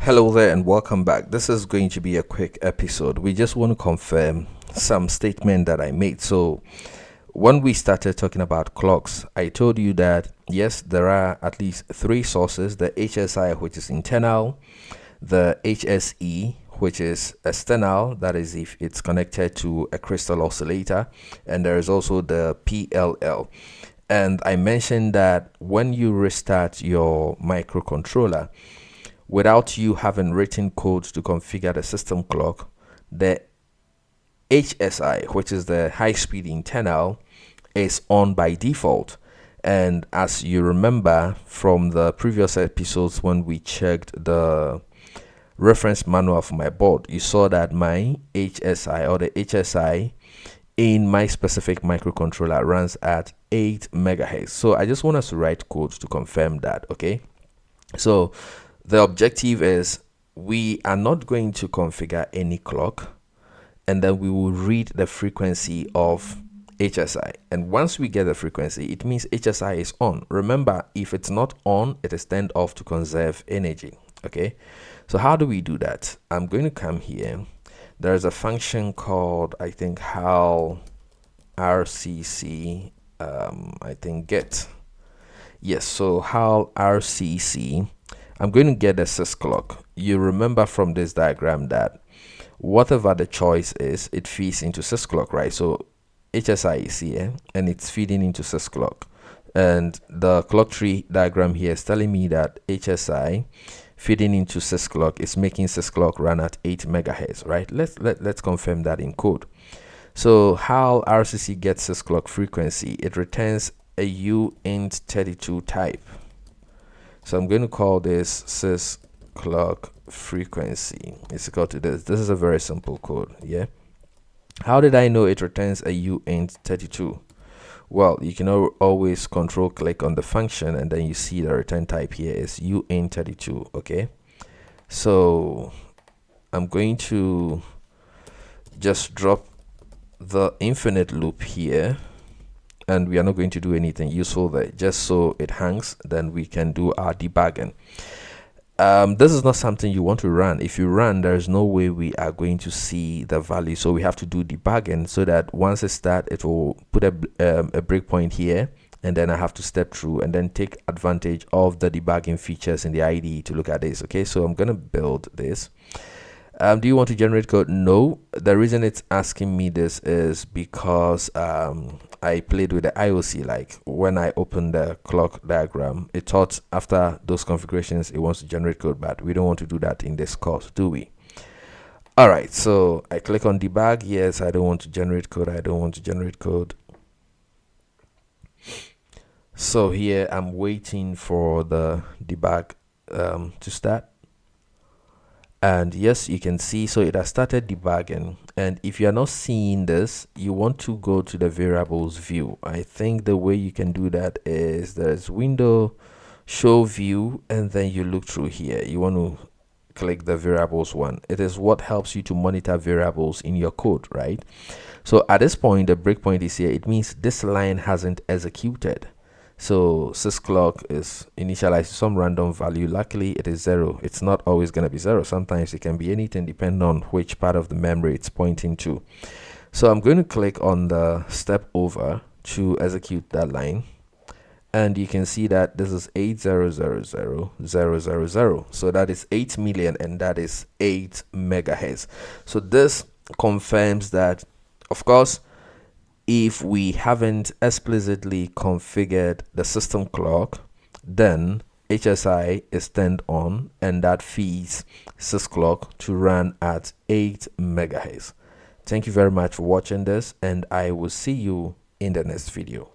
Hello there and welcome back. This is going to be a quick episode. We just want to confirm some statement that I made. So when we started talking about clocks, I told you that yes, there are at least three sources: the HSI, which is internal, the HSE, which is external, that is if it's connected to a crystal oscillator, and there is also the PLL. And I mentioned that when you restart your microcontroller, without you having written code to configure the system clock, the HSI, which is the high-speed internal, is on by default. And as you remember from the previous episodes when we checked the reference manual for my board, you saw that my HSI, or the HSI in my specific microcontroller, runs at 8 megahertz. So I just want us to write code to confirm that. Okay, so the objective is we are not going to configure any clock, and then we will read the frequency of HSI. And once we get the frequency, it means HSI is on. Remember, if it's not on, it is turned off to conserve energy. Okay, so how do we do that? I'm going to come here. There's a function called, I think, HAL RCC, I think get. Yes, so HAL RCC. I'm going to get the SYSCLK. You remember from this diagram that whatever the choice is, it feeds into SYSCLK, right? So HSI is here and it's feeding into SYSCLK. And the clock tree diagram here is telling me that HSI feeding into SYSCLK is making SYSCLK run at 8 megahertz, right? Let's confirm that in code. So HAL RCC gets SYSCLK frequency. It returns a uint32 type. So I'm going to call this SysCLK frequency. It's equal to this. This is a very simple code. Yeah. How did I know it returns a uint32? Well, you can always control click on the function and then you see the return type here is uint32. Okay. So I'm going to just drop the infinite loop here. And we are not going to do anything useful there, just so it hangs, then we can do our debugging. This is not something you want to run. If you run, there's no way we are going to see the value, so we have to do debugging so that once it starts, it will put a breakpoint here, and then I have to step through and then take advantage of the debugging features in the IDE to look at this. Okay, so I'm gonna build this. Do you want to generate code? No. The reason it's asking me this is because I played with the IOC. Like when I opened the clock diagram, it thought after those configurations it wants to generate code, but we don't want to do that in this course, do we? All right, so I click on debug. Yes, I don't want to generate code. I don't want to generate code. So here I'm waiting for the debug to start. And yes, you can see, so it has started debugging. And if you're not seeing this, you want to go to the variables view. I think the way you can do that is there's window, show view, and then you look through here. You want to click the variables one. It is what helps you to monitor variables in your code, right? So at this point, the breakpoint is here. It means this line hasn't executed. So SysCLK is initialized to some random value. Luckily, it is 0. It's not always going to be 0. Sometimes it can be anything depending on which part of the memory it's pointing to. So I'm going to click on the step over to execute that line. And you can see that this is 800000. So that is 8 million and that is 8 megahertz. So this confirms that, of course, if we haven't explicitly configured the system clock, then HSI is turned on and that feeds SysCLK to run at 8 megahertz. Thank you very much for watching this, and I will see you in the next video.